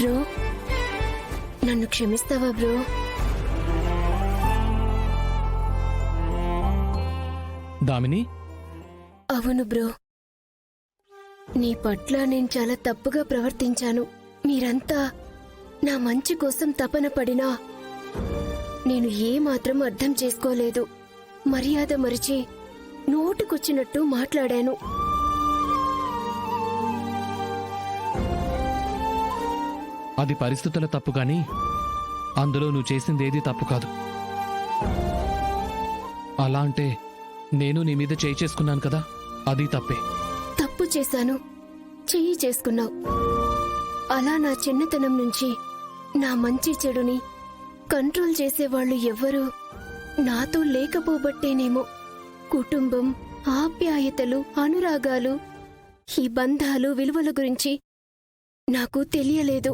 Bro, నన్ను క్షమిస్తావా bro? Damini, అవును bro, నీ పట్ల నేను చాలా తప్పుగా ప్రవర్తించాను. మీరంతా నా మంచి కోసం తపన పడినా నేను ఏమాత్రం అర్థం చేసుకోలేదు. మర్యాద మరిచి నోటికొచ్చినట్టు మాట్లాడాను. అది పరిస్థితుల తప్పు గాని అందులో నువ్వు చేసిందేదీ తప్పు కాదు. అలా అంటే నేను నీ మీద చేయి చేసుకున్నాను కదా, అది తప్పే. తప్పు చేశాను, చెయ్యి చేసుకున్నావు. అలా నా చిన్నతనం నుంచి నా మంచి చెడుని కంట్రోల్ చేసేవాళ్లు ఎవ్వరూ నాతో లేకపోబట్టేనేమో కుటుంబం, ఆప్యాయతలు, అనురాగాలు, ఈ బంధాలు, విలువల గురించి నాకు తెలియలేదు.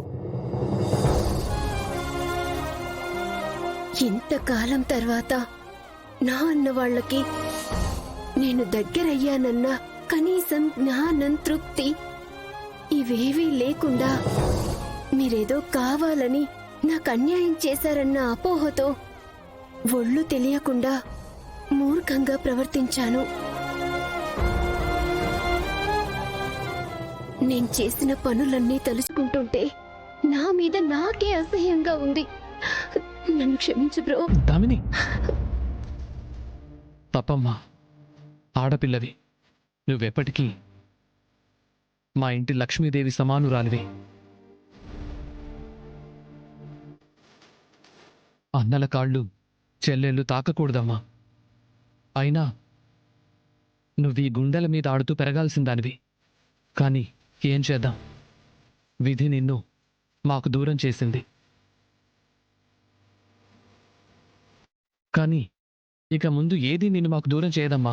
ఇంతకాలం తర్వాత నా అన్నవాళ్లకి నేను దగ్గరయ్యానన్న కనీసం జ్ఞానం, తృప్తి ఇవేవీ లేకుండా మీరేదో కావాలని నాకు అన్యాయం చేశారన్న అపోహతో ఒళ్ళు తెలియకుండా మూర్ఖంగా ప్రవర్తించాను. నేను చేసిన పనులన్నీ తలుచుకుంటుంటే నా మీద నాకే అసహ్యంగా ఉంది. నన్ను క్షమించు బ్రో. దామిని, తప్పమ్మా. ఆడపిల్లవి నువ్వెప్పటికీ మా ఇంటి లక్ష్మీదేవి సమానురాలివి. అన్నల కాళ్ళు చెల్లెళ్ళు తాకకూడదమ్మా. అయినా నువ్వీ గుండెల మీద ఆడుతూ పెరగాల్సిందానివి. కానీ ఏం చేద్దాం, విధి నిన్ను మాకు దూరం చేసింది. కానీ ఇక ముందు ఏదీ నిన్ను మాకు దూరం చేయదమ్మా.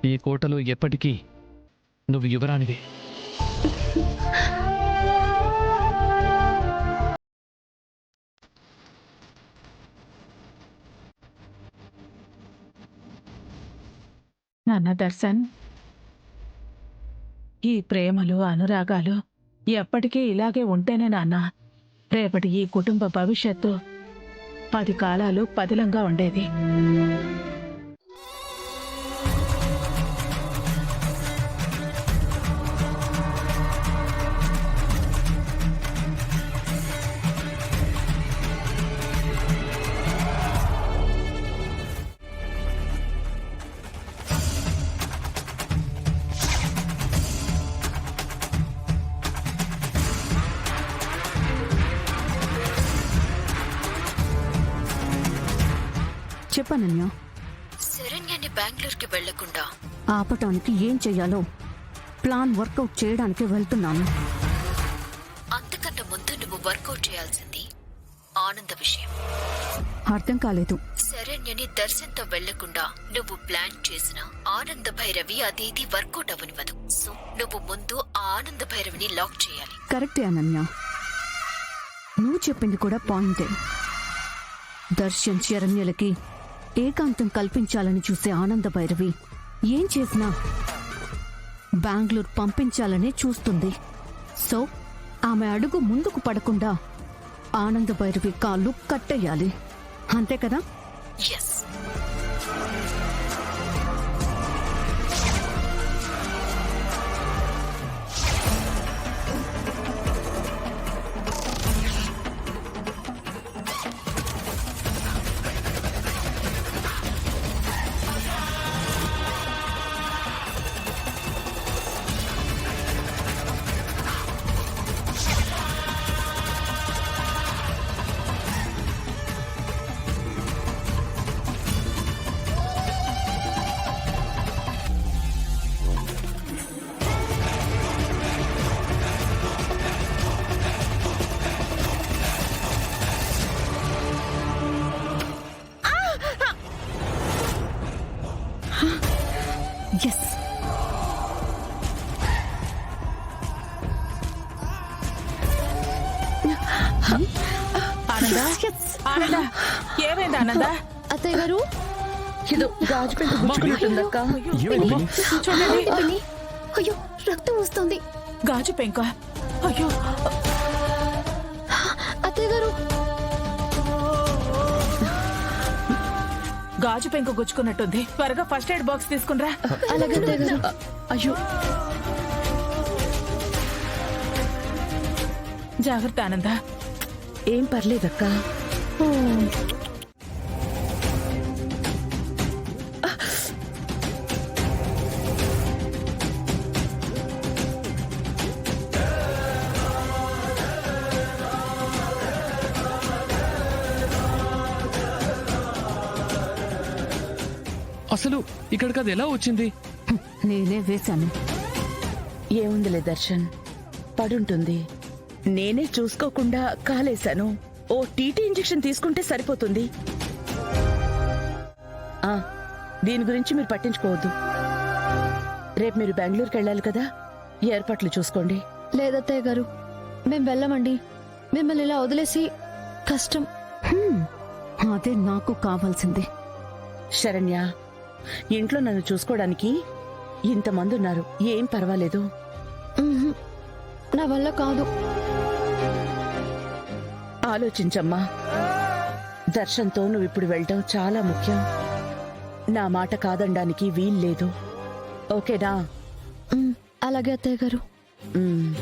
ఈ కోటలో ఎప్పటికీ నువ్వు యువరానివి. నాన్న దర్శన్, ఈ ప్రేమలు, అనురాగాలు ఎప్పటికీ ఇలాగే ఉంటేనే నాన్న రేపటి ఈ కుటుంబ భవిష్యత్తు 10 కాలాలు పదిలంగా ఉండేది. చెప్పనన్య, శరణ్యాన్ని బెంగళూరుకి వెళ్లకుండా ఆపటానికి ఏం చెయ్యాలో ప్లాన్ వర్కౌట్ చేయడానికి వెళ్తున్నాను. అంతకన్నా ముందు నువ్వు వర్కౌట్ చేయాల్సింది ఆనంద విషయం. అర్థం కాలేదు. శరణ్యని దర్శన్తో వెళ్లకుండా నువ్వు ప్లాన్ చేసిన ఆనంద భైరవి అదేది వర్కౌట్ అవనివ్వదు. సో నువ్వు ముందు ఆ ఆనంద భైరవిని లాక్ చేయాలి. కరెక్టే అనన్య, నువ్వు చెప్పింది కూడా పాయింటే. దర్శన్ శరణ్యలకి ఏకాంతం కల్పించాలని చూసే ఆనంద భైరవి ఏం చేసినా బెంగళూరు పంపించాలనే చూస్తుంది. సో ఆమె అడుగు ముందుకు పడకుండా ఆనంద భైరవి కాళ్ళు కట్టేయాలి. అంతే కదా? ఎస్. ఎస్. ఆనందా, ఆనందా, ఏమైంది ఆనందా? అత్తయ్య గారు, ఏదో గాజు పెంట గుచ్చుకున్నట్టుందక్క. చూడండి, అయ్యో, రక్తం వస్తుంది. గాజు పెంక. అయ్యో, అత్తయ్య గారు. గాజు పెంకు గుచ్చుకున్నట్టుంది. త్వరగా ఫస్ట్ ఎయిడ్ బాక్స్ తీసుకునిరా. అలాగే అత్తయ్య గారు. అయ్యో జాగ్రత్త ఆనంద. ఏం పర్లేదక్క. అసలు ఇక్కడికి అది ఎలా వచ్చింది? నేనే వేశాను. ఏముందిలే దర్శన్, పడుంటుంది. నేనే చూసుకోకుండా కాలేశాను. ఓ టీటీ ఇంజెక్షన్ తీసుకుంటే సరిపోతుంది. ఆ, దీని గురించి మీరు పట్టించుకోవద్దు. రేపు మీరు బెంగళూరుకి వెళ్ళాలి కదా, ఏర్పాట్లు చూసుకోండి. లేదత్తయ్య గారు, మేం వెళ్ళమండి. మిమ్మల్ని ఇలా వదిలేసి కష్టం. అదే నాకు కావాల్సింది. శరణ్య, ఇంట్లో నన్ను చూసుకోవడానికి ఇంతమంది ఉన్నారు. ఏం పర్వాలేదు. ఉహుం, నా వల్ల కాదు. ఆలోచించమ్మా. దర్శన్తో నువ్విప్పుడు వెళ్ళటం చాలా ముఖ్యం. నా మాట కాదనడానికి వీల్లేదు. ఓకేనా? అలాగే అత్తయ్య గారు. మ్.